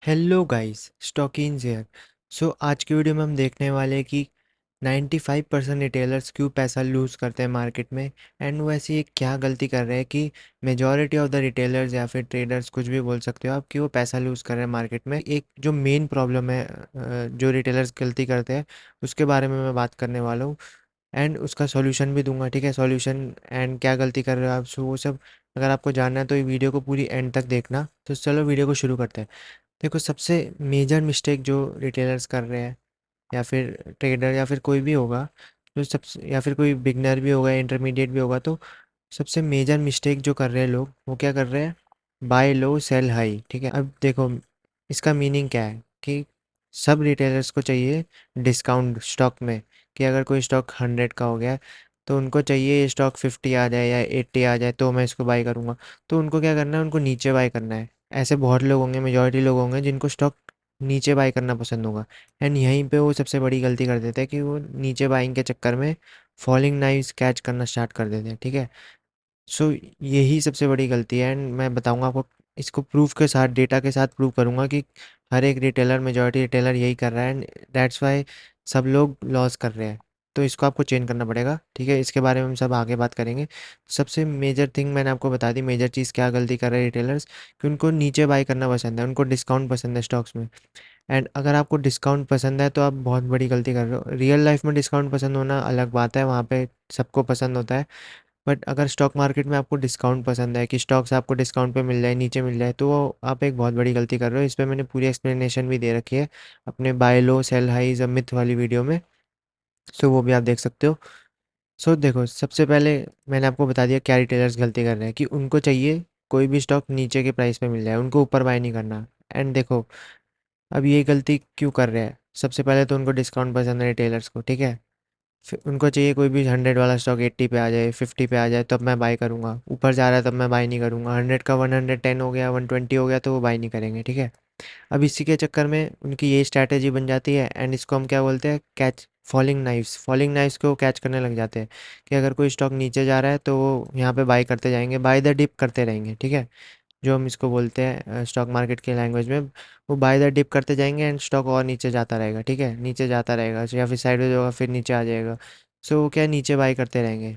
Hello guys, Stockins here. So आज की video में हम देखने वाले हैं कि 95% रिटेलर्स क्यों पैसा लूज़ करते हैं मार्केट में। एंड वो ऐसी एक क्या गलती कर रहे हैं कि मेजॉरिटी ऑफ द रिटेलर्स या फिर ट्रेडर्स, कुछ भी बोल सकते हो आप, कि वो पैसा लूज़ कर रहे हैं मार्केट में। एक जो मेन प्रॉब्लम है जो रिटेलर्स गलती करते हैं, उसके बारे में मैं बात करने वाला हूँ। एंड उसका सॉल्यूशन भी दूंगा, ठीक है? सॉल्यूशन एंड क्या गलती कर रहे हो आप, सो वो सब अगर आपको जानना है तो ये वीडियो को पूरी एंड तक देखना। तो चलो वीडियो को शुरू करते हैं। देखो, सबसे मेजर मिस्टेक जो रिटेलर्स कर रहे हैं या फिर ट्रेडर या फिर कोई भी होगा, जो सबसे, या फिर कोई बिगनर भी होगा, इंटरमीडिएट भी होगा, तो सबसे मेजर मिस्टेक जो कर रहे हैं लोग, वो क्या कर रहे हैं? बाय लो सेल हाई, ठीक है? अब देखो, इसका मीनिंग क्या है कि सब रिटेलर्स को चाहिए डिस्काउंट स्टॉक में। कि अगर कोई स्टॉक 100 का हो गया है, तो उनको चाहिए ये स्टॉक 50 आ जाए या 80 आ जाए तो मैं इसको बाई करूँगा। तो उनको क्या करना है? उनको नीचे बाई करना है। ऐसे बहुत लोग होंगे, मेजॉरिटी लोग होंगे जिनको स्टॉक नीचे बाई करना पसंद होगा। एंड यहीं पे वो सबसे बड़ी गलती कर देते हैं कि वो नीचे बाइंग के चक्कर में फॉलिंग नाइव्स कैच करना स्टार्ट कर देते हैं, ठीक है? सो यही सबसे बड़ी गलती है। एंड मैं बताऊंगा आपको, इसको प्रूफ के साथ, डेटा के साथ प्रूव करूंगा कि हर एक रिटेलर, मेजॉरिटी रिटेलर यही कर रहा है। एंड दैट्स वाई सब लोग लॉस कर रहे हैं। तो इसको आपको चेंज करना पड़ेगा, ठीक है? इसके बारे में हम सब आगे बात करेंगे। सबसे मेजर थिंग मैंने आपको बता दी, मेजर चीज़ क्या गलती कर रहे हैं रिटेलर्स, कि उनको नीचे बाई करना पसंद है, उनको डिस्काउंट पसंद है स्टॉक्स में। एंड अगर आपको डिस्काउंट पसंद है तो आप बहुत बड़ी गलती कर रहे हो। रियल लाइफ में डिस्काउंट पसंद होना अलग बात है, वहाँ पे सबको पसंद होता है। बट अगर स्टॉक मार्केट में आपको डिस्काउंट पसंद है कि स्टॉक्स आपको डिस्काउंट पे मिल जाए, नीचे मिल जाए, तो वो आप एक बहुत बड़ी गलती कर रहे हो। इस पे मैंने पूरी एक्सप्लेनेशन भी दे रखी है अपने बाय लो सेल हाई ज़ मिथ वाली वीडियो में। सो वो भी आप देख सकते हो। सो देखो, सबसे पहले मैंने आपको बता दिया क्या रिटेलर्स गलती कर रहे हैं, कि उनको चाहिए कोई भी स्टॉक नीचे के प्राइस पे मिल जाए, उनको ऊपर बाय नहीं करना। एंड देखो, अब ये गलती क्यों कर रहे हैं? सबसे पहले तो उनको डिस्काउंट पसंद है रिटेलर्स को, ठीक है? फिर उनको चाहिए कोई भी 100 वाला स्टॉक 80 पे आ जाए, 50 पे आ जाए, तब मैं बाय करूँगा। ऊपर जा रहा है तब मैं बाय नहीं करूँगा। 100 का 110 हो गया, 120 हो गया, तो वो बाय नहीं करेंगे, ठीक है? अब इसी के चक्कर में उनकी ये स्ट्रैटेजी बन जाती है। एंड इसको हम क्या बोलते हैं? Catch falling knifes. Falling knifes को कैच करने लग जाते हैं कि अगर कोई स्टॉक नीचे जा रहा है तो वो यहाँ पे बाय करते जाएंगे, बाय द डिप करते रहेंगे, ठीक है? जो हम इसको बोलते हैं स्टॉक मार्केट के लैंग्वेज में, वो बाय द डिप करते जाएंगे एंड स्टॉक और नीचे जाता रहेगा, ठीक है? नीचे जाता रहेगा या फिर साइडवेज होगा, फिर नीचे आ जाएगा। सो वो क्या, नीचे बाय करते रहेंगे।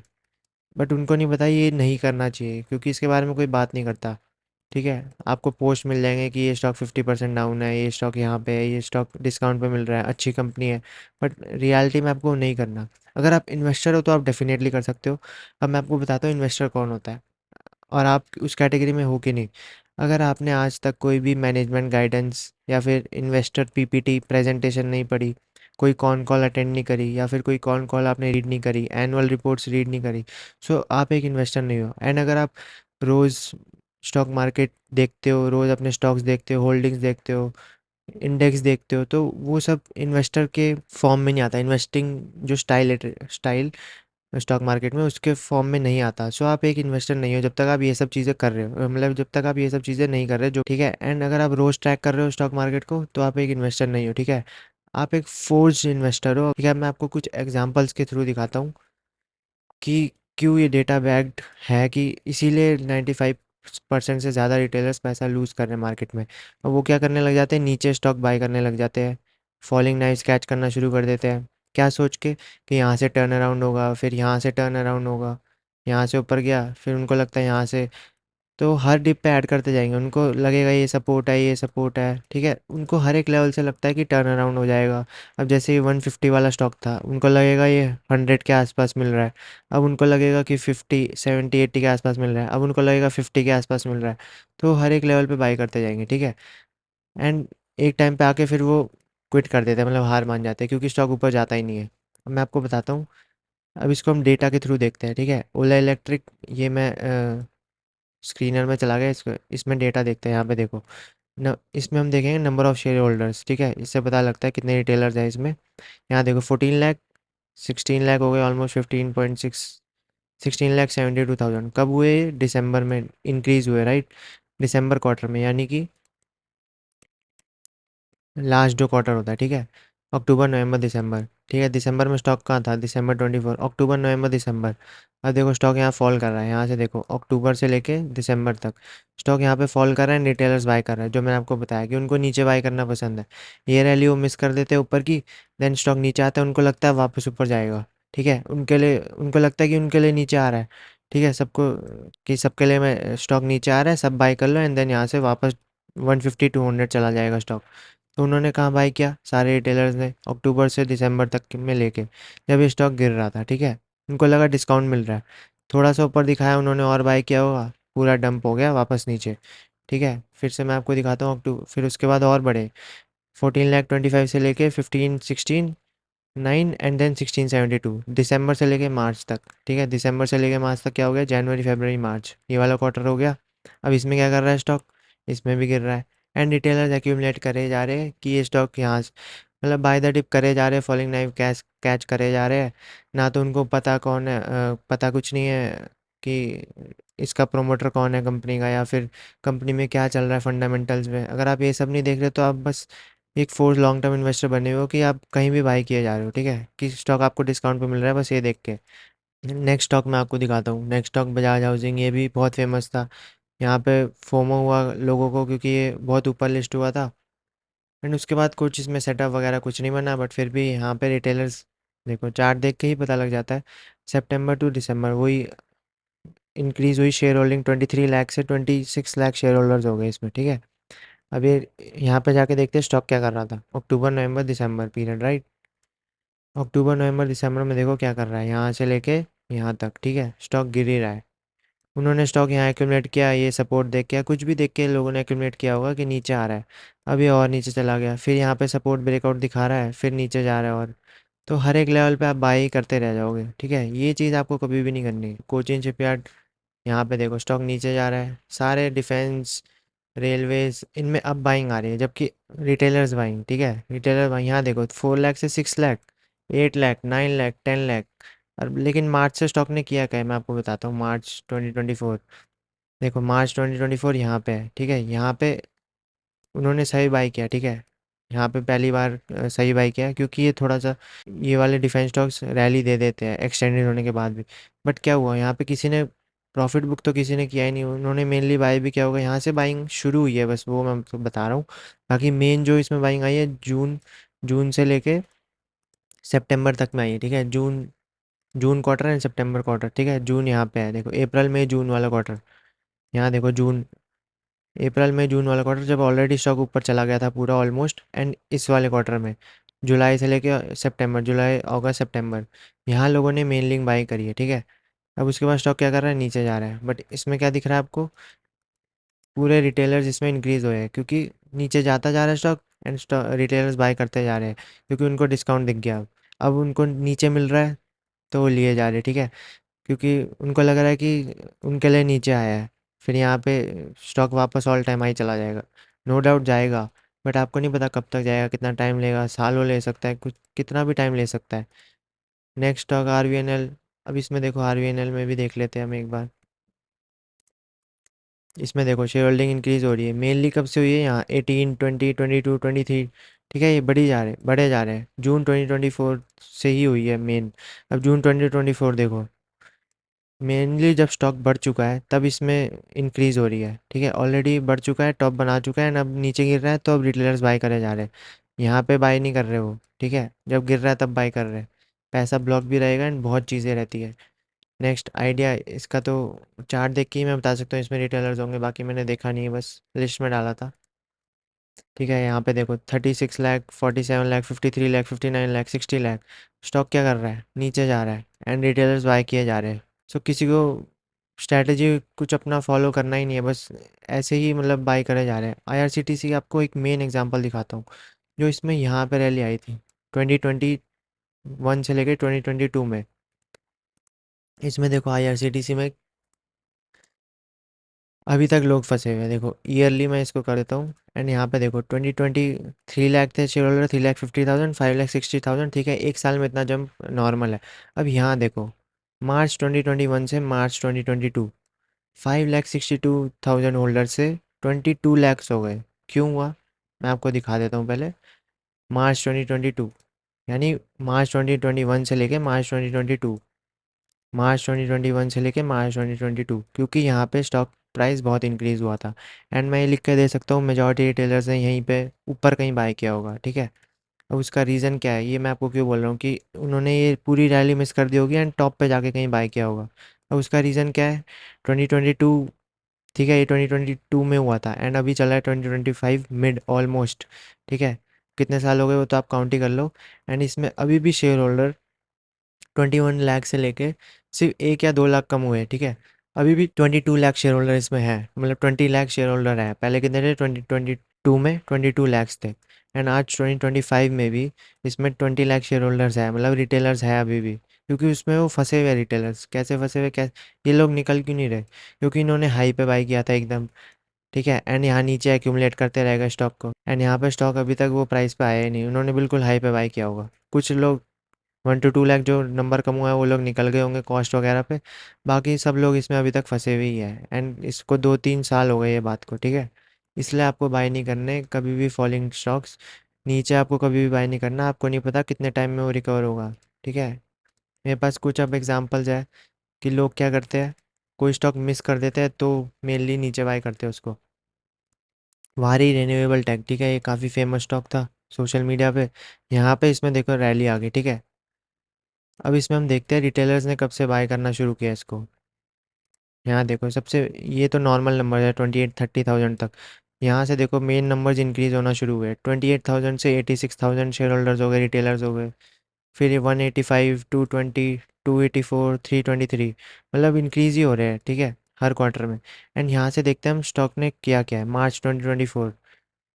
बट उनको नहीं पता ये नहीं करना चाहिए, क्योंकि इसके बारे में कोई बात नहीं करता, ठीक है? आपको पोस्ट मिल जाएंगे कि ये स्टॉक 50% डाउन है, ये स्टॉक यहाँ पे है, ये स्टॉक डिस्काउंट पे मिल रहा है, अच्छी कंपनी है। बट रियलिटी में आपको नहीं करना। अगर आप इन्वेस्टर हो तो आप डेफिनेटली कर सकते हो। अब मैं आपको बताता हूँ इन्वेस्टर कौन होता है और आप उस कैटेगरी में हो कि नहीं। अगर आपने आज तक कोई भी मैनेजमेंट गाइडेंस या फिर इन्वेस्टर पीपीटी प्रेजेंटेशन नहीं पढ़ी, कोई कॉन कॉल अटेंड नहीं करी, या फिर कोई कॉन कॉल आपने रीड नहीं करी, एनुअल रिपोर्ट्स रीड नहीं करी, सो आप एक इन्वेस्टर नहीं हो। एंड अगर आप रोज़ स्टॉक मार्केट देखते हो, रोज़ अपने स्टॉक्स देखते हो, होल्डिंग्स देखते हो, इंडेक्स देखते हो, तो वो सब इन्वेस्टर के फॉर्म में नहीं आता। इन्वेस्टिंग जो स्टाइल स्टॉक मार्केट में, उसके फॉर्म में नहीं आता। सो आप एक इन्वेस्टर नहीं हो जब तक आप ये सब चीज़ें कर रहे हो, मतलब जब तक आप ये सब चीज़ें नहीं कर रहे, जो ठीक है? एंड अगर आप रोज ट्रैक कर रहे हो स्टॉक मार्केट को, तो आप एक इन्वेस्टर नहीं हो, ठीक है? आप एक फोर्स्ड इन्वेस्टर हो, ठीक है? मैं आपको कुछ एग्जांपल्स के थ्रू दिखाता हूँ कि क्यों ये डेटा बैक्ड है, कि इसीलिए 95% से ज़्यादा रिटेलर्स पैसा लूज़ कर रहे हैं मार्केट में। और वो क्या करने लग जाते हैं? नीचे स्टॉक बाय करने लग जाते हैं, फॉलिंग नाइफ्स कैच करना शुरू कर देते हैं। क्या सोच के कि यहाँ से टर्न अराउंड होगा, फिर यहाँ से टर्न अराउंड होगा, यहाँ से ऊपर गया, फिर उनको लगता है यहाँ से, तो हर डिप पे ऐड करते जाएंगे। उनको लगेगा ये सपोर्ट है, ये सपोर्ट है, ठीक है? उनको हर एक लेवल से लगता है कि टर्न अराउंड हो जाएगा। अब जैसे ये 150 वाला स्टॉक था, उनको लगेगा ये 100 के आसपास मिल रहा है। अब उनको लगेगा कि 50 70 80 के आसपास मिल रहा है। अब उनको लगेगा 50 के आसपास मिल रहा है। तो हर एक लेवल पे बाई करते जाएंगे, ठीक है? एंड एक टाइम पे आके फिर वो क्विट कर देते हैं, मतलब हार मान जाते हैं, क्योंकि स्टॉक ऊपर जाता ही नहीं है। अब मैं आपको बताता हूँ। अब इसको हम डेटा के थ्रू देखते हैं, ठीक है? ओला इलेक्ट्रिक, ये मैं स्क्रीनर में चला गया, इसको इसमें डेटा देखते हैं। यहाँ पे देखो न, इसमें हम देखेंगे नंबर ऑफ़ शेयर होल्डर्स, ठीक है? इससे पता लगता है कितने रिटेलर्स हैं इसमें। यहाँ देखो 14 लाख, 16 लाख हो गए, ऑलमोस्ट 15.6, 16,72,000 कब हुए? दिसंबर में इंक्रीज़ हुए, राइट? दिसंबर क्वार्टर में, यानी कि लास्ट जो क्वार्टर होता है, ठीक है? अक्टूबर, नवंबर, दिसंबर। ठीक है, दिसंबर में स्टॉक कहाँ था, दिसंबर 24, अक्टूबर नवंबर दिसंबर। अब देखो स्टॉक यहाँ फॉल कर रहा है, यहाँ से देखो अक्टूबर से लेके दिसंबर तक स्टॉक यहाँ पे फॉल कर रहा है, रिटेलर्स बाय कर रहा है, जो मैंने आपको बताया कि उनको नीचे बाय करना पसंद है। ये रैली वो मिस कर देते हैं ऊपर की, देन स्टॉक नीचे आता है, उनको लगता है वापस ऊपर जाएगा। ठीक है, उनके लिए उनको लगता है कि उनके लिए नीचे आ रहा है। ठीक है, सबको कि सबके लिए मैं स्टॉक नीचे आ रहा है, सब बाय कर लो, एंड देन यहाँ से वापस 150 200 चला जाएगा स्टॉक। तो उन्होंने कहाँ बाई किया, सारे रिटेलर्स ने अक्टूबर से दिसंबर तक में लेके, जब ये स्टॉक गिर रहा था। ठीक है, उनको लगा डिस्काउंट मिल रहा है, थोड़ा सा ऊपर दिखाया उन्होंने और बाई किया होगा, पूरा डंप हो गया वापस नीचे। ठीक है, फिर से मैं आपको दिखाता हूँ अक्टूबर, फिर उसके बाद और बढ़े, 14,25,000 से लेके 15,16,9 एंड देन 16,72, दिसंबर से लेके मार्च तक। ठीक है, दिसंबर से लेके मार्च तक क्या हो गया, जनवरी फरवरी मार्च, ये वाला क्वार्टर हो गया। अब इसमें क्या कर रहा है स्टॉक, इसमें भी गिर रहा है, एंड रिटेलर्स एक्यूमुलेट करे जा रहे हैं कि ये स्टॉक यहाँ मतलब बाय द डिप करे जा रहे हैं, फॉलिंग नाइफ कैच कैच करे जा रहे हैं। ना तो उनको पता कौन है, पता कुछ नहीं है कि इसका प्रोमोटर कौन है कंपनी का, या फिर कंपनी में क्या चल रहा है फंडामेंटल्स में। अगर आप ये सब नहीं देख रहे तो आप बस एक फोर्स लॉन्ग टर्म इन्वेस्टर बने हुए हो कि आप कहीं भी बाई किए जा रहे हो। ठीक है, कि स्टॉक आपको डिस्काउंट पे मिल रहा है, बस ये देख के। नेक्स्ट स्टॉक मैं आपको दिखाता हूँ, नेक्स्ट स्टॉक बजाज हाउसिंग, ये भी बहुत फेमस था। यहाँ पे फोमो हुआ लोगों को क्योंकि ये बहुत ऊपर लिस्ट हुआ था, एंड उसके बाद कुछ इसमें सेटअप वगैरह कुछ नहीं बना, बट फिर भी यहाँ पे रिटेलर्स, देखो चार्ट देख के ही पता लग जाता है, सितंबर टू दिसंबर वही इंक्रीज हुई शेयर होल्डिंग, 23 लाख से 26 लाख शेयर होल्डर्स हो गए इसमें। ठीक है, अब ये यहाँ पे जाके देखते हैं स्टॉक क्या कर रहा था, अक्टूबर नवंबर दिसंबर पीरियड, राइट। अक्टूबर नवंबर दिसंबर में देखो क्या कर रहा है, यहाँ से लेके यहाँ तक। ठीक है, स्टॉक गिर ही रहा है। उन्होंने स्टॉक यहाँ एक्यूमुलेट किया, ये सपोर्ट देख के, कुछ भी देख के लोगों ने एक्यूमुलेट किया होगा कि नीचे आ रहा है। अब ये और नीचे चला गया, फिर यहाँ पे सपोर्ट ब्रेकआउट दिखा रहा है, फिर नीचे जा रहा है, और तो हर एक लेवल पे आप बाई करते रह जाओगे। ठीक है, ये चीज़ आपको कभी भी नहीं करनी। कोचिन शिपयार्ड, यहाँ पे देखो स्टॉक नीचे जा रहा है, सारे डिफेंस रेलवेज इनमें अब बाइंग आ रही है, जबकि रिटेलर्स बाइंग। ठीक है, रिटेलर बाइंग यहाँ देखो 4 लाख से 6 लाख, 8 लाख, 9 लाख, 10 लाख। और लेकिन मार्च से स्टॉक ने किया क्या है, मैं आपको बताता हूँ, मार्च 2024, देखो मार्च 2024 यहाँ पे है। ठीक है, यहाँ पे उन्होंने सही बाई किया। ठीक है, यहाँ पे पहली बार सही बाई किया, क्योंकि ये थोड़ा सा, ये वाले डिफेंस स्टॉक्स रैली दे देते हैं एक्सटेंडेड होने के बाद भी। बट क्या हुआ यहाँ पे, किसी ने प्रॉफिट बुक तो किसी ने किया ही नहीं, उन्होंने मेनली बाई भी क्या होगा, यहाँ से बाइंग शुरू हुई है, बस वो मैं आपको बता रहा हूँ। बाकी मेन जो इसमें बाइंग आई है, जून जून से लेके सितंबर तक में आई है। ठीक है, जून जून क्वार्टर एंड सितंबर क्वार्टर। ठीक है, जून यहाँ पे है, देखो अप्रैल मई जून वाला क्वार्टर, यहाँ देखो जून, अप्रैल में जून वाला क्वार्टर जब ऑलरेडी स्टॉक ऊपर चला गया था पूरा ऑलमोस्ट, एंड इस वाले क्वार्टर में जुलाई से लेके सितंबर, जुलाई अगस्त सितंबर, यहाँ लोगों ने मेन लिंक बाई करी है। ठीक है, अब उसके बाद स्टॉक क्या कर रहा है, नीचे जा रहा है, बट इसमें क्या दिख रहा है आपको, पूरे रिटेलर्स इसमें इंक्रीज हुए हैं, क्योंकि नीचे जाता जा रहा है स्टॉक, एंड रिटेलर्स बाई करते जा रहे हैं, क्योंकि उनको डिस्काउंट दिख गया। अब उनको नीचे मिल रहा है तो वो लिए जा रहे हैं। ठीक है, क्योंकि उनको लग रहा है कि उनके लिए नीचे आया है, फिर यहाँ पे स्टॉक वापस ऑल टाइम हाई चला जाएगा। नो डाउट जाएगा, बट आपको नहीं पता कब तक जाएगा, कितना टाइम लेगा, सालों ले सकता है, कुछ कितना भी टाइम ले सकता है। Next stock R V N L, अब इसमें देखो आर वी एन एल में भी देख लेते हैं हम एक बार। इसमें देखो शेयर होल्डिंग इंक्रीज हो रही है, मेनली कब से हुई है, यहाँ 18 20 22 23। ठीक है, ये बढ़े जा रहे हैं, जून 2024 से ही हुई है मेन। अब जून 2024 देखो, मेनली जब स्टॉक बढ़ चुका है तब इसमें इंक्रीज हो रही है। ठीक है, ऑलरेडी बढ़ चुका है, टॉप बना चुका है, एंड अब नीचे गिर रहा है, तो अब रिटेलर्स बाय करे जा रहे हैं, यहाँ पे बाय नहीं कर रहे वो। ठीक है, जब गिर रहा है तब बाय कर रहे हैं, पैसा ब्लॉक भी रहेगा, एंड बहुत चीज़ें रहती है। नेक्स्ट आइडिया, इसका तो चार्ट देख के ही मैं बता सकता हूँ इसमें रिटेलर्स होंगे, बाकी मैंने देखा नहीं है, बस लिस्ट में डाला था। ठीक है, यहाँ पे देखो 36 लाख, 47 लाख, 53 लाख, 59 लाख, 60 लाख, स्टॉक क्या कर रहा है, नीचे जा रहा है, एंड रिटेलर्स बाय किए जा रहे हैं। सो किसी को स्ट्रैटेजी कुछ अपना फॉलो करना ही नहीं है, बस ऐसे ही मतलब बाय करे जा रहे हैं। आईआरसीटीसी आपको एक मेन एग्जांपल दिखाता हूँ, जो इसमें यहाँ पे रैली आई थी 2021 से लेकर 2022 में। इसमें देखो आईआरसीटीसी में अभी तक लोग फंसे हुए हैं, देखो ईयरली मैं इसको कर देता हूँ, एंड यहाँ पे देखो 2023 लाख थे शेयर होल्डर, 3,50,000, 5,60,000। ठीक है, एक साल में इतना जंप नॉर्मल है। अब यहाँ देखो मार्च 2021 से मार्च 2022, 5,62,000 होल्डर से 22 लैक्स हो गए। क्यों हुआ, मैं आपको दिखा देता हूँ पहले। मार्च 2022, यानी मार्च 2021 से लेके मार्च 2022, मार्च 2021 से लेके मार्च 2022, क्योंकि यहाँ पे स्टॉक प्राइस बहुत इंक्रीज़ हुआ था। एंड मैं ये लिख के दे सकता हूँ मेजॉरिटी रिटेलर्स ने यहीं पे ऊपर कहीं बाय किया होगा, ठीक है। अब उसका रीज़न क्या है, ये मैं आपको क्यों बोल रहा हूँ कि उन्होंने ये पूरी रैली मिस कर दी होगी एंड टॉप पे जाके कहीं बाय किया होगा। अब उसका रीज़न क्या है, 2022, ठीक है, ये 2022 में हुआ था एंड अभी चला है 2025 मिड ऑलमोस्ट, ठीक है। कितने साल हो गए वो तो आप काउंट ही कर लो। एंड इसमें अभी भी शेयर होल्डर 21 लाख से लेके सिर्फ 1 या 2 लाख कम हुए हैं, ठीक है। अभी भी 22 लाख शेयर होल्डर इसमें है, मतलब 20 लाख शेयर होल्डर है। पहले कितने थे, 2022 में 22 लैक्स थे। एंड आज 2025 में भी इसमें 20 लाख शेयर होल्डर्स है, मतलब रिटेलर्स है अभी भी। क्योंकि उसमें वो फंसे हुए रिटेलर्स, कैसे फंसे हुए, कैसे ये लोग निकल क्यों नहीं रहे, क्योंकि इन्होंने हाई पे बाई किया था एकदम, ठीक है। एंड यहाँ नीचे एक्यूमुलेट करते रहेगा स्टॉक को, एंड यहाँ पे स्टॉक अभी तक वो प्राइस पे आया ही नहीं, उन्होंने बिल्कुल हाई पे बाई किया होगा। कुछ लोग 1 to 2 लाख जो नंबर कम हुआ है वो लोग निकल गए होंगे कॉस्ट वगैरह पे, बाकी सब लोग इसमें अभी तक फंसे हुए ही है। एंड इसको 2-3 साल हो गए ये बात को, ठीक है। इसलिए आपको बाय नहीं करने कभी भी फॉलिंग स्टॉक्स, नीचे आपको कभी भी बाय नहीं करना, आपको नहीं पता कितने टाइम में वो रिकवर होगा, ठीक है। मेरे पास कुछ अब एग्जांपल्स है कि लोग क्या करते हैं, कोई स्टॉक मिस कर देते हैं तो मेनली नीचे बाय करते हैं उसको। वारी रिन्यूएबल टेक, ठीक है, ये काफ़ी फेमस स्टॉक था सोशल मीडिया पे। यहाँ पे इसमें देखो रैली आ गई, ठीक है। अब इसमें हम देखते हैं रिटेलर्स ने कब से बाय करना शुरू किया इसको। यहाँ देखो सबसे, ये तो नॉर्मल नंबर है 28-30 थाउजेंड तक। यहाँ से देखो मेन नंबर्स इंक्रीज होना शुरू हुए, 28 थाउजेंड से 86 थाउजेंड शेयर होल्डर्स हो गए, रिटेलर्स हो गए। फिर ये 185, 220, 284, 323, मतलब इंक्रीज ही हो रहे हैं, ठीक है, हर क्वार्टर में। एंड यहाँ से देखते हैं हम स्टॉक ने किया क्या है मार्च 2024,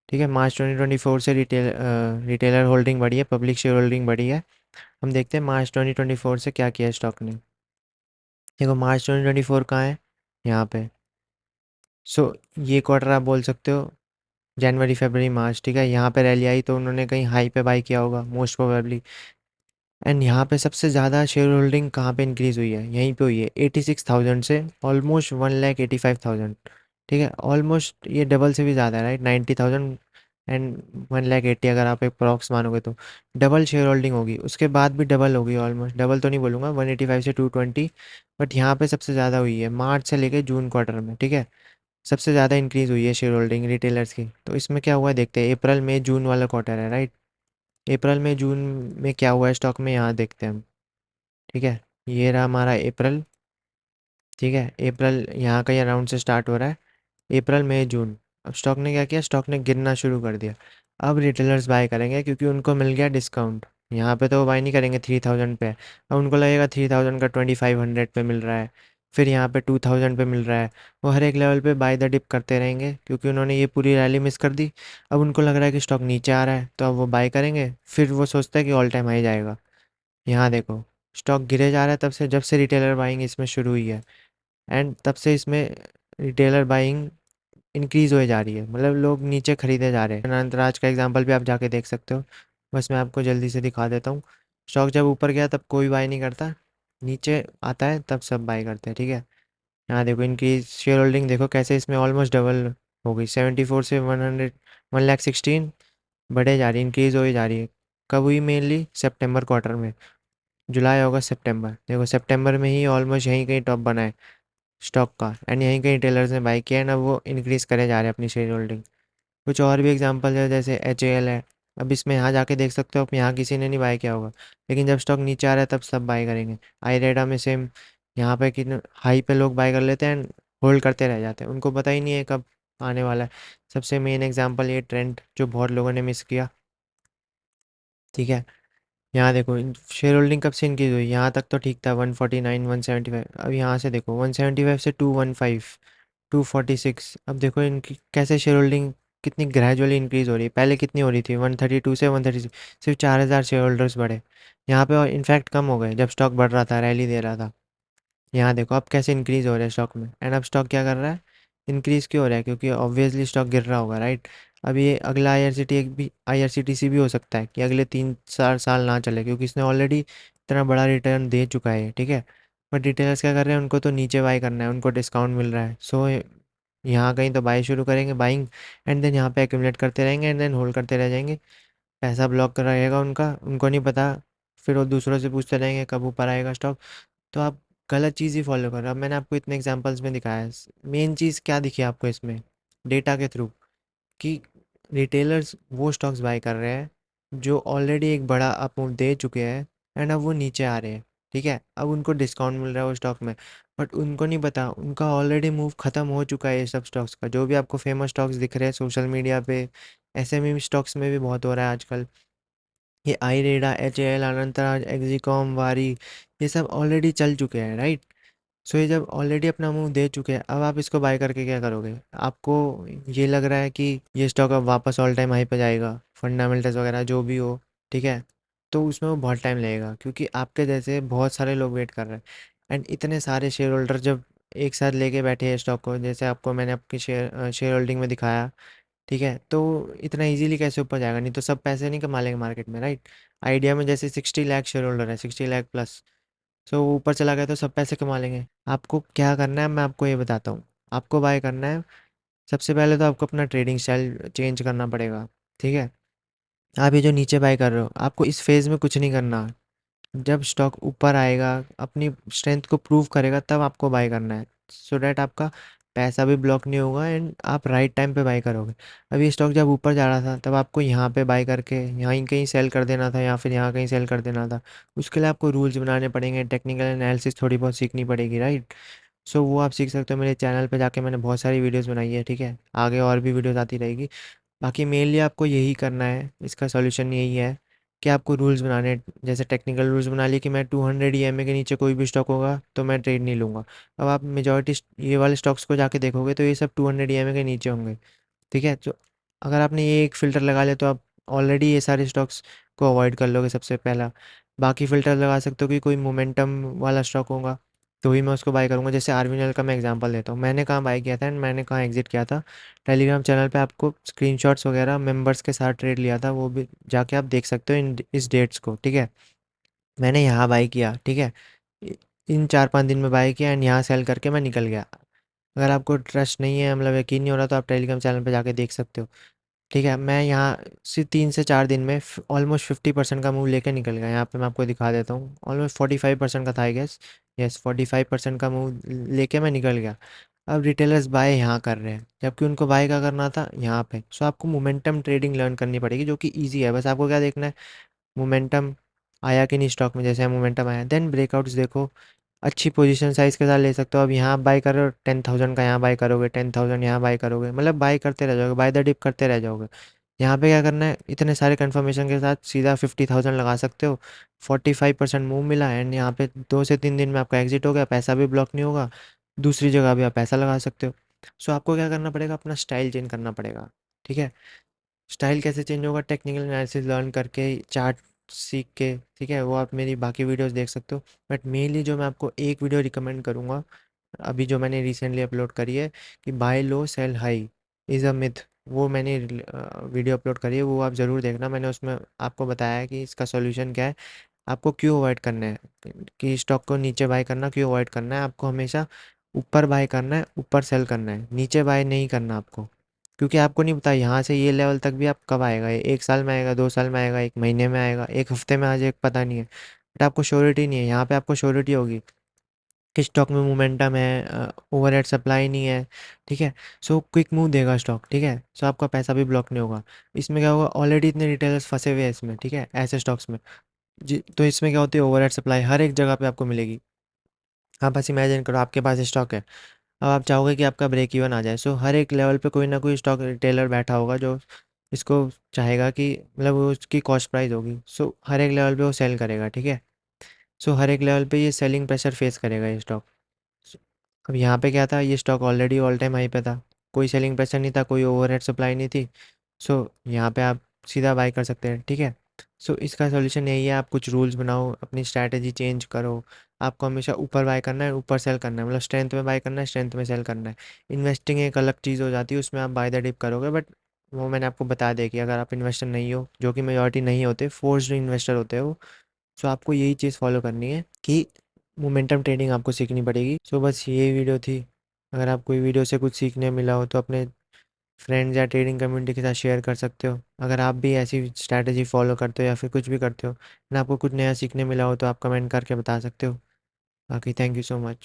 ठीक है। मार्च 2024 से रिटेलर होल्डिंग बढ़ी है, पब्लिक शेयर होल्डिंग बढ़ी है। हम देखते हैं मार्च 2024 से क्या किया है स्टॉक ने। देखो मार्च 2024 कहाँ है, यहाँ पे। सो ये क्वार्टर आप बोल सकते हो जनवरी फरवरी मार्च, ठीक है। यहाँ पे रैली आई तो उन्होंने कहीं हाई पे बाई किया होगा मोस्ट प्रोबेबली। एंड यहाँ पे सबसे ज़्यादा शेयर होल्डिंग कहाँ पे इंक्रीज़ हुई है, यहीं पे हुई है 86 थाउजेंड से ऑलमोस्ट 1,85,000, ठीक है। ऑलमोस्ट ये डबल से भी ज़्यादा है, राइट, 90 थाउजेंड एंड 1,80,000, अगर आप एक प्रॉक्स मानोगे तो डबल शेयर होल्डिंग होगी, उसके बाद भी डबल होगी, ऑलमोस्ट डबल तो नहीं बोलूँगा, 185 से 220। बट यहाँ पे सबसे ज़्यादा हुई है मार्च से लेके जून क्वार्टर में, ठीक है। सबसे ज़्यादा इंक्रीज़ हुई है शेयर होल्डिंग रिटेलर्स की। तो इसमें क्या हुआ है देखते हैं, अप्रैल मई जून वाला क्वार्टर है, राइट। अप्रैल में जून में क्या हुआ है स्टॉक में, यहाँ देखते हैं हम, ठीक है। ये रहा हमारा अप्रैल, ठीक है। अप्रैल यहाँ कहीं अराउंड से स्टार्ट हो रहा है, अप्रैल मई जून। अब स्टॉक ने क्या किया, स्टॉक ने गिरना शुरू कर दिया। अब रिटेलर्स बाय करेंगे क्योंकि उनको मिल गया डिस्काउंट, यहाँ पे तो वो बाय नहीं करेंगे 3,000 पे। अब उनको लगेगा 3,000 का 2,500 पे मिल रहा है, फिर यहाँ पे 2,000 पे मिल रहा है। वो हर एक लेवल पे बाय द डिप करते रहेंगे क्योंकि उन्होंने ये पूरी रैली मिस कर दी। अब उनको लग रहा है कि स्टॉक नीचे आ रहा है तो अब वो बाय करेंगे, फिर वो सोचता है कि ऑल टाइम हाई जाएगा। यहाँ देखो स्टॉक गिरे जा रहा है तब से, जब से रिटेलर बाइंग इसमें शुरू हुई है। एंड तब से इसमें रिटेलर बाइंग इंक्रीज होए जा रही है, मतलब लोग नीचे खरीदे जा रहे हैं। अनंतराज का एग्जांपल भी आप जाके देख सकते हो, बस मैं आपको जल्दी से दिखा देता हूँ। स्टॉक जब ऊपर गया तब कोई बाय नहीं करता, नीचे आता है तब सब बाय करते हैं, ठीक है। यहाँ देखो इंक्रीज शेयर होल्डिंग, देखो कैसे इसमें ऑलमोस्ट डबल हो गई, 74 से 116 बढ़े जा रही है, इंक्रीज हो जा रही है। कब हुई, मेनली सितंबर क्वार्टर में, जुलाई अगस्त सितंबर, देखो सितंबर में ही ऑलमोस्ट यहीं कहीं टॉप बना है स्टॉक का। एंड यहीं कहीं टेलर्स ने बाई किया है ना, वो इंक्रीज़ करे जा रहे हैं अपनी शेयर होल्डिंग। कुछ और भी एग्जांपल है जैसे HAL है। अब इसमें यहाँ जाके देख सकते हो, अब यहाँ किसी ने नहीं बाय किया होगा, लेकिन जब स्टॉक नीचे आ रहा है तब सब बाय करेंगे। आईरेडा में सेम, यहाँ पे कि हाई पे लोग बाय कर लेते हैं एंड होल्ड करते रह जाते हैं, उनको पता ही नहीं है कब आने वाला है। सबसे मेन एग्जांपल ये ट्रेंड जो बहुत लोगों ने मिस किया, ठीक है। यहाँ देखो शेयर होल्डिंग कब से इनक्रीज हुई, यहाँ तक तो ठीक था 149 175, अब यहाँ से देखो 175 से 215 246। अब देखो इनकी कैसे शेयर होल्डिंग कितनी ग्रेजुअली इंक्रीज हो रही है, पहले कितनी हो रही थी 132 से 136, सिर्फ 4,000 शेयर होल्डर्स बढ़े यहाँ पे, और इनफैक्ट कम हो गए जब स्टॉक बढ़ रहा था, रैली दे रहा था। यहाँ देखो अब कैसे इंक्रीज हो रहा है स्टॉक में। एंड अब स्टॉक क्या कर रहा है, इंक्रीज क्यों हो रहा है, क्योंकि ऑब्वियसली स्टॉक गिर रहा होगा, राइट। अब ये अगला IRCTC भी हो सकता है कि अगले 3-4 साल ना चले, क्योंकि इसने ऑलरेडी इतना बड़ा रिटर्न दे चुका है, ठीक है। बट रिटेलर्स क्या कर रहे हैं, उनको तो नीचे बाई करना है, उनको डिस्काउंट मिल रहा है, सो यहाँ कहीं तो बाई शुरू करेंगे बाइंग, एंड देन यहाँ पे एक्यूमुलेट करते रहेंगे एंड देन होल्ड करते रह जाएंगे। पैसा ब्लॉक कर रहेगा उनका, उनको नहीं पता, फिर वो दूसरों से पूछते रहेंगे कब ऊपर आएगा स्टॉक। तो आप गलत चीज़ ही फॉलो कर रहे हो। अब मैंने आपको इतने एग्जांपल्स में दिखाया है, मेन चीज़ क्या दिखी आपको इसमें, डेटा के थ्रू, कि रिटेलर्स वो स्टॉक्स बाय कर रहे हैं जो ऑलरेडी एक बड़ा अप मूव दे चुके हैं, एंड अब वो नीचे आ रहे हैं। ठीक है, अब उनको डिस्काउंट मिल रहा है वो स्टॉक में, बट उनको नहीं पता उनका ऑलरेडी मूव खत्म हो चुका है। ये सब स्टॉक्स का जो भी आपको फेमस स्टॉक्स दिख रहे हैं सोशल मीडिया पे, एसएमई स्टॉक्स में भी बहुत हो रहा है आजकल, ये IREDA, H A L, Anantraj, एक्जिकॉम, वारी, ये सब ऑलरेडी चल चुके हैं, राइट। सो ये जब ऑलरेडी अपना मुंह दे चुके हैं, अब आप इसको बाय करके क्या करोगे? आपको ये लग रहा है कि ये स्टॉक अब वापस ऑल टाइम हाई पे जाएगा, फंडामेंटल्स वगैरह जो भी हो, ठीक है, तो उसमें वो बहुत टाइम लगेगा, क्योंकि आपके जैसे बहुत सारे लोग वेट कर रहे हैं। एंड इतने सारे शेयर होल्डर जब एक साथ लेके बैठे हैं स्टॉक को, जैसे आपको मैंने आपकी शेयर शेयर होल्डिंग में दिखाया, ठीक है, तो इतना इजीली कैसे ऊपर जाएगा? नहीं तो सब पैसे नहीं कमा लेंगे मार्केट में, राइट। आइडिया में जैसे 60 लाख शेयर होल्डर है, 60 लाख प्लस, सो वो ऊपर चला गया तो सब पैसे कमा लेंगे। आपको क्या करना है मैं आपको ये बताता हूँ। आपको बाय करना है, सबसे पहले तो आपको अपना ट्रेडिंग स्टाइल चेंज करना पड़ेगा, ठीक है। आप ये जो नीचे बाय कर रहे हो, आपको इस फेज़ में कुछ नहीं करना। जब स्टॉक ऊपर आएगा, अपनी स्ट्रेंथ को प्रूव करेगा, तब आपको बाय करना है, सो डैट आपका पैसा भी ब्लॉक नहीं होगा एंड आप राइट टाइम पे बाय करोगे। अब ये स्टॉक जब ऊपर जा रहा था, तब आपको यहाँ पे बाय करके यहाँ कहीं सेल कर देना था, या फिर यहाँ कहीं सेल कर देना था। उसके लिए आपको रूल्स बनाने पड़ेंगे, टेक्निकल एनालिसिस थोड़ी बहुत सीखनी पड़ेगी, राइट। सो वो आप सीख सकते हो मेरे चैनल पे जाके, मैंने बहुत सारी वीडियोस बनाई है, ठीक है, आगे और भी वीडियोस आती रहेगी। बाकी मेनली आपको यही करना है, इसका सॉल्यूशन यही है कि आपको रूल्स बनाने हैं। जैसे टेक्निकल रूल्स बना लिए कि मैं 200 ईएमए के नीचे कोई भी स्टॉक होगा तो मैं ट्रेड नहीं लूँगा। अब आप मेजॉरिटी ये वाले स्टॉक्स को जाके देखोगे तो ये सब 200 ईएमए के नीचे होंगे, ठीक है। तो अगर आपने ये एक फ़िल्टर लगा लिया तो आप ऑलरेडी ये सारे स्टॉक्स को अवॉइड कर लोगे सबसे पहला। बाकी फ़िल्टर लगा सकते हो कि कोई मोमेंटम वाला स्टॉक होगा तो ही मैं उसको बाय करूँगा। जैसे आरवीएनएल का मैं एग्जांपल देता हूँ, मैंने कहाँ बाय किया था एंड मैंने कहाँ एग्जिट किया था। टेलीग्राम चैनल पे आपको स्क्रीनशॉट्स वगैरह मेंबर्स के साथ ट्रेड लिया था, वो भी जाके आप देख सकते हो इन इस डेट्स को, ठीक है। मैंने यहाँ बाय किया, ठीक है, इ- इन 4-5 दिन में बाय किया एंड यहाँ सेल करके मैं निकल गया। अगर आपको ट्रस्ट नहीं है, मतलब यकीन नहीं हो रहा, तो आप टेलीग्राम चैनल पे जाके देख सकते हो, ठीक है। मैं यहाँ से 3 से 4 दिन में ऑलमोस्ट 50% का मूव लेके निकल गया। यहाँ पे मैं आपको दिखा देता हूँ, ऑलमोस्ट 45% का था आई गेस, यस 45% का मूव लेके मैं निकल गया। अब रिटेलर्स बाय यहाँ कर रहे हैं, जबकि उनको बाय का करना था यहाँ पे। सो आपको मोमेंटम ट्रेडिंग लर्न करनी पड़ेगी, जो कि ईजी है। बस आपको क्या देखना है, मोमेंटम आया कि नहीं स्टॉक में, जैसे मोमेंटम आया देन ब्रेकआउट्स देखो, अच्छी पोजीशन साइज़ के साथ ले सकते हो। अब यहाँ बाय कर रहे हो 10,000 का, यहाँ बाय करोगे 10,000, यहाँ बाय करोगे, मतलब बाय करते रह जाओगे, बाय द डिप करते रह जाओगे। यहाँ पे क्या करना है, इतने सारे कंफर्मेशन के साथ सीधा 50,000 लगा सकते हो। 45% मूव मिला एंड यहाँ पे 2 से 3 दिन में आपका एग्जिट हो गया, पैसा भी ब्लॉक नहीं होगा, दूसरी जगह भी आप पैसा लगा सकते हो। सो आपको क्या करना पड़ेगा, अपना स्टाइल चेंज करना पड़ेगा, ठीक है। स्टाइल कैसे चेंज होगा, टेक्निकल एनालिसिस लर्न करके, चार्ट सीख के, ठीक है, वो आप मेरी बाकी वीडियोस देख सकते हो। बट मेनली जो मैं आपको एक वीडियो रिकमेंड करूँगा, अभी जो मैंने रिसेंटली अपलोड करी है, कि buy low sell high is a myth, वो मैंने वीडियो अपलोड करी है, वो आप ज़रूर देखना। मैंने उसमें आपको बताया है कि इसका सॉल्यूशन क्या है, आपको क्यों अवॉइड करना है, कि स्टॉक को नीचे बाय करना क्यों अवॉइड करना है। आपको हमेशा ऊपर बाय करना है, ऊपर सेल करना है, नीचे बाय नहीं करना आपको, क्योंकि आपको नहीं पता यहाँ से ये लेवल तक भी आप कब आएगा। ये 1 साल में आएगा, 2 साल में आएगा, 1 महीने में आएगा, 1 हफ्ते में आ जाए, पता नहीं है। बट आपको श्योरिटी नहीं है, यहाँ पे आपको श्योरिटी होगी कि स्टॉक में मोमेंटम है, ओवरहेड सप्लाई नहीं है, ठीक है। सो क्विक मूव देगा स्टॉक, ठीक है, सो आपका पैसा भी ब्लॉक नहीं होगा। इसमें क्या होगा, ऑलरेडी इतने रिटेलर्स फंसे हुए हैं इसमें, ठीक है, ऐसे स्टॉक्स में जी। तो इसमें क्या होती है, ओवरहेड सप्लाई हर एक जगह पे आपको मिलेगी। आप बस इमेजिन करो आपके पास स्टॉक है, अब आप चाहोगे कि आपका ब्रेक इवन आ जाए, सो हर एक लेवल पे कोई ना कोई स्टॉक रिटेलर बैठा होगा जो इसको चाहेगा कि, मतलब वो उसकी कॉस्ट प्राइस होगी, सो हर एक लेवल पे वो सेल करेगा, ठीक है। सो हर एक लेवल पे ये सेलिंग प्रेशर फेस करेगा ये स्टॉक। अब यहाँ पे क्या था, ये stock already all time high पे था, कोई सेलिंग प्रेशर नहीं था, कोई ओवरहेड सप्लाई नहीं थी। सो यहाँ पे आप सीधा बाय कर सकते हैं, ठीक है। सो इसका सॉल्यूशन यही है, आप कुछ रूल्स बनाओ, अपनी स्ट्रैटेजी चेंज करो। आपको हमेशा ऊपर बाय करना है, ऊपर सेल करना है, मतलब स्ट्रेंथ में बाय करना है, स्ट्रेंथ में सेल करना है। इन्वेस्टिंग एक अलग चीज़ हो जाती है, उसमें आप बाय द डिप करोगे, बट वो मैंने आपको बता दिया कि अगर आप इन्वेस्टर नहीं हो, जो कि मेजॉरिटी नहीं होते, फोर्स्ड इन्वेस्टर होते हो, सो आपको यही चीज़ फॉलो करनी है कि मोमेंटम ट्रेडिंग आपको सीखनी पड़ेगी। सो बस ये वीडियो थी। अगर आपको ये वीडियो से कुछ सीखने मिला हो तो अपने फ्रेंड्स या ट्रेडिंग कम्युनिटी के साथ शेयर कर सकते हो। अगर आप भी ऐसी स्ट्रैटेजी फॉलो करते हो या फिर कुछ भी करते हो ना, आपको कुछ नया सीखने मिला हो, तो आप कमेंट करके बता सकते हो। बाकी थैंक यू सो मच।